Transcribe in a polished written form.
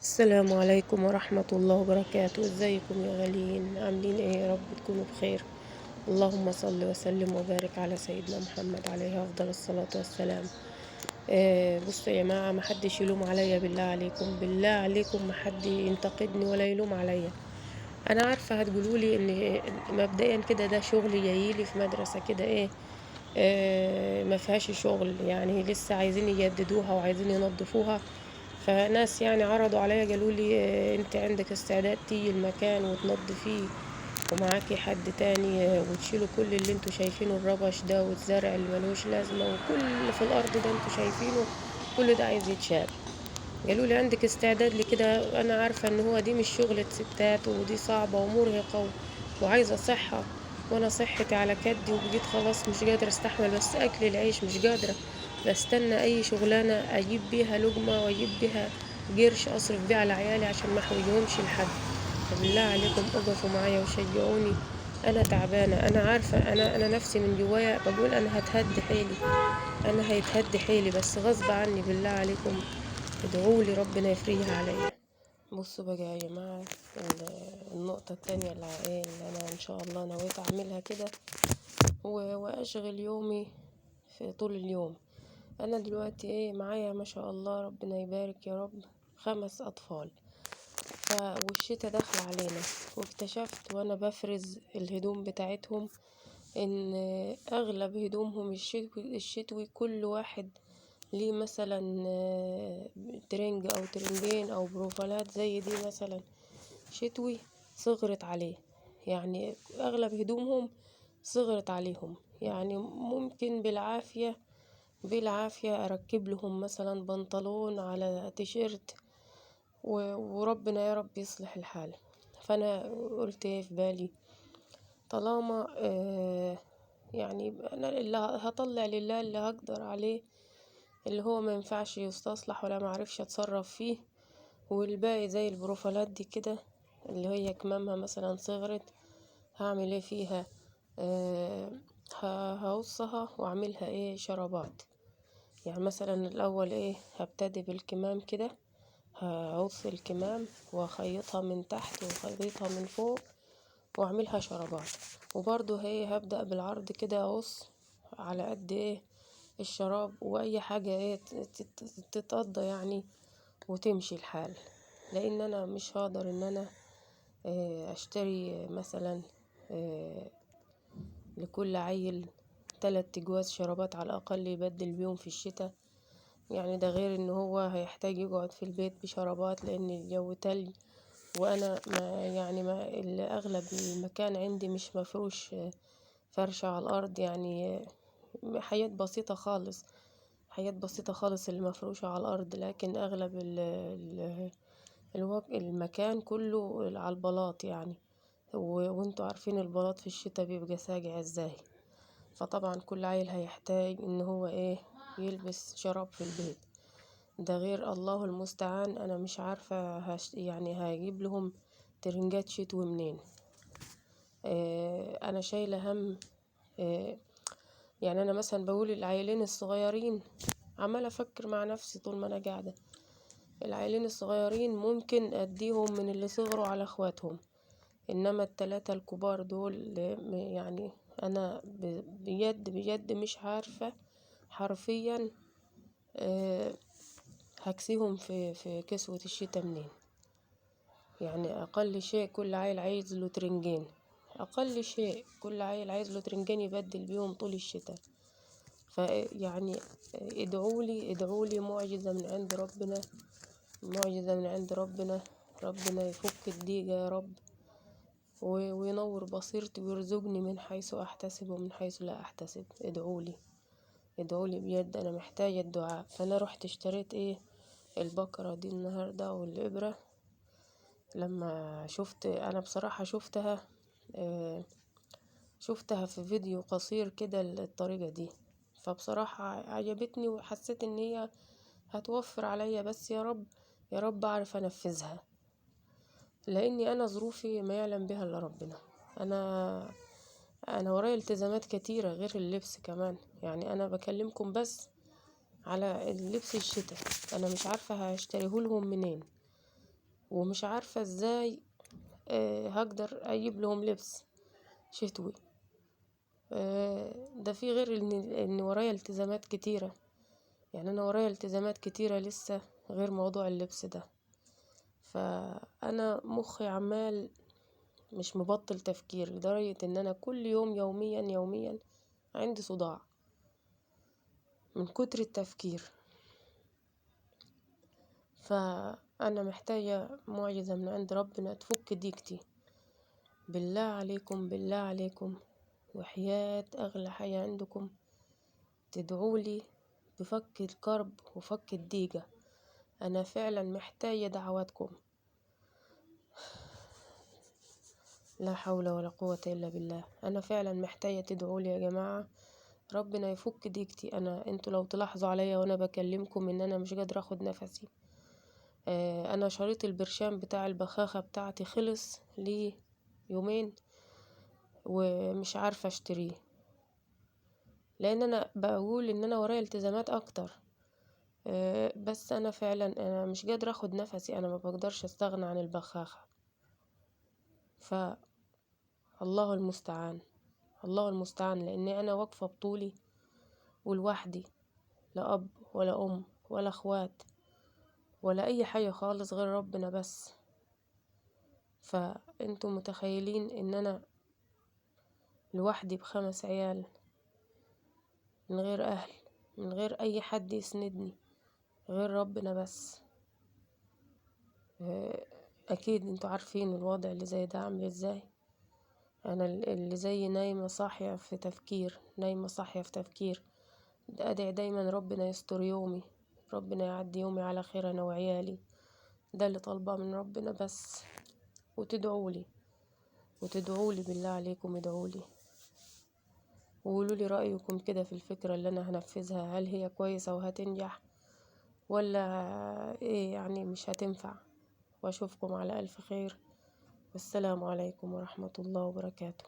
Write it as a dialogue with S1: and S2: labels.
S1: السلام عليكم ورحمة الله وبركاته. ازيكم يا غاليين؟ عاملين ايه؟ يا رب تكونوا بخير. اللهم صل وسلم وبارك على سيدنا محمد عليه أفضل الصلاة والسلام. بصوا يا جماعة، محدش يلوم عليا، بالله عليكم بالله عليكم محد ينتقدني ولا يلوم عليا. أنا عارفة هتقولولي إن مبدئيا كده ده شغل جايلي في مدرسة كده ايه، ما فيهاش شغل، يعني لسه عايزين يجددوها وعايزين ينظفوها. فناس يعني عرضوا عليا قالوا لي انت عندك استعداد تيجي المكان وتنظفيه ومعاكي حد تاني، وتشيلوا كل اللي انتوا شايفينه، الربش ده والزرع اللي ملوش لازمة وكل اللي في الأرض ده انتوا شايفينه، كل ده عايز يتشال. قالوا لي عندك استعداد لكده؟ انا عارفة ان هو دي مش شغلة ستات، ودي صعبة ومرهقة وعايزة صحة، وانا صحتي على كدي وبقيت خلاص مش قادرة استحمل بس اكل العيش، مش قادرة بستنى اي شغلانة اجيب بيها لقمة واجيب بيها قرش اصرف بيه على عيالي عشان ما احوجهمش لحد. فبالله عليكم اقفوا معايا وشجعوني. انا تعبانة، انا عارفة، انا نفسي من جوايا بقول انا هتهد حيلي، انا هيتهد حيلي بس غصب عني. بالله عليكم ادعولي ربنا يفرجها عليا. بصوا بقى يا جماعة، النقطة التانية اللي أنا إن شاء الله نويت أعملها كده وأشغل يومي في طول اليوم. أنا دلوقتي معايا ما شاء الله ربنا يبارك يا رب 5 أطفال. والشتا داخل علينا، واكتشفت وأنا بفرز الهدوم بتاعتهم إن أغلب هدومهم الشتوي كل واحد ليه مثلا ترنج أو ترنجين أو بروفالات زي دي مثلا شتوي صغرت عليه. يعني أغلب هدومهم صغرت عليهم، يعني ممكن بالعافية أركب لهم مثلا بنطلون على تيشيرت وربنا يا رب يصلح الحال. فأنا قلت في بالي طالما يعني أنا اللي هطلع لله اللي هقدر عليه، اللي هو ما ينفعش يستصلح ولا معرفش أتصرف فيه، والباقي زي البروفالات دي كده اللي هي كمامها مثلا صغرت، هعمل ايه فيها؟ آه هقصها واعملها شرابات. يعني مثلا الاول هبتدي بالكمام كده، هقص الكمام واخيطها من تحت واخيطها من فوق واعملها شرابات. وبرضو هبدأ بالعرض كده، اقص على قد الشراب واي حاجة تتقضى يعني وتمشي الحال. لان انا مش هقدر ان انا اشتري مثلا آه، لكل عيل 3 جواز شرابات على الاقل يبدل بيهم في الشتاء. يعني ده غير ان هو هيحتاج يقعد في البيت بشرابات لان الجو تلج، وانا ما اغلب المكان عندي مش مفروش فرشة على الارض، يعني حياة بسيطة خالص، حياة بسيطة خالص اللي مفروشة على الارض. لكن اغلب المكان كله على البلاط يعني، وانتوا عارفين البلاط في الشتاء بيبقى ساقع ازاي. فطبعا كل عيل هيحتاج ان هو يلبس شراب في البيت. ده غير الله المستعان، انا مش عارفة يعني هجيب لهم ترنجات شتوي منين. انا شايلة هم. اه يعني انا مثلا بقول العيلين الصغيرين، عمالة افكر مع نفسي طول ما انا قاعدة، العيلين الصغيرين ممكن اديهم من اللي صغروا على اخواتهم، انما ال3 الكبار دول يعني انا بجد بجد مش عارفة حرفيا هكسيهم في كسوة الشتاء منين. يعني اقل شيء كل عيل عايز له ترنجين، اقل شيء كل عيل عايز له ترنجين يبدل بيهم طول الشتاء. فيعني ادعولي معجزة من عند ربنا، معجزة من عند ربنا، ربنا يفك الضيقة يا رب وينور بصيرتي ويرزقني من حيث احتسب ومن حيث لا احتسب. ادعولي بجد، انا محتاجة الدعاء. فانا رحت اشتريت البقرة دي النهاردة والإبرة. لما شفت انا بصراحة شفتها في فيديو قصير كده الطريقة دي، فبصراحة عجبتني وحسيت ان هي هتوفر عليا، بس يا رب يا رب اعرف انفذها، لاني انا ظروفي ما يعلم بها الا ربنا. انا انا ورايا التزامات كتيرة غير اللبس كمان. يعني انا بكلمكم بس على اللبس الشتاء، انا مش عارفة هشتريه لهم منين. ومش عارفة ازاي هقدر اجيب لهم لبس شتوي. ده في غير ان ورايا التزامات كتيرة، يعني انا ورايا التزامات كتيرة لسه غير موضوع اللبس ده. فانا مخي عمال مش مبطل تفكير، لدرجة ان انا كل يوم يوميا عندي صداع من كتر التفكير. فانا محتاجة معجزة من عند ربنا تفك ضيقتي. بالله عليكم بالله عليكم، وحياة اغلى حاجة عندكم، تدعولي بفك الكرب وفك الضيقة. انا فعلا محتاجة دعواتكم. لا حول ولا قوة الا بالله. انا فعلا محتاجة تدعولي يا جماعة، ربنا يفك ضيقتي. انتوا لو تلاحظوا عليا وانا بكلمكم ان انا مش قادرة اخد نفسي. انا شريط البرشام بتاع البخاخة بتاعتي خلص لي يومين ومش عارفة اشتريه، لان انا بقول ان انا ورايا التزامات اكتر. بس انا فعلا انا مش قادرة اخد نفسي، انا ما بقدرش استغنى عن البخاخة. فالله المستعان، الله المستعان، لاني انا واقفة بطولي ولوحدي، لا اب ولا ام ولا اخوات ولا اي حاجة خالص غير ربنا بس. فانتوا متخيلين ان انا لوحدي ب5 عيال، من غير اهل، من غير اي حد يسندني غير ربنا بس. اكيد انتوا عارفين الوضع اللي زي ده عامل ازاي. انا اللي زي نايمة صاحية في تفكير، نايمة صاحية في تفكير. ادعي دايما ربنا يستر يومي، ربنا يعدي يومي على خير انا وعيالي. ده اللي طالباه من ربنا بس. وتدعولي وتدعولي بالله عليكم، ادعولي وقولولي رأيكم كده في الفكرة اللي انا هنفذها، هل هي كويسة وهتنجح ولا ايه يعني مش هتنفع. واشوفكم على الف خير، والسلام عليكم ورحمة الله وبركاته.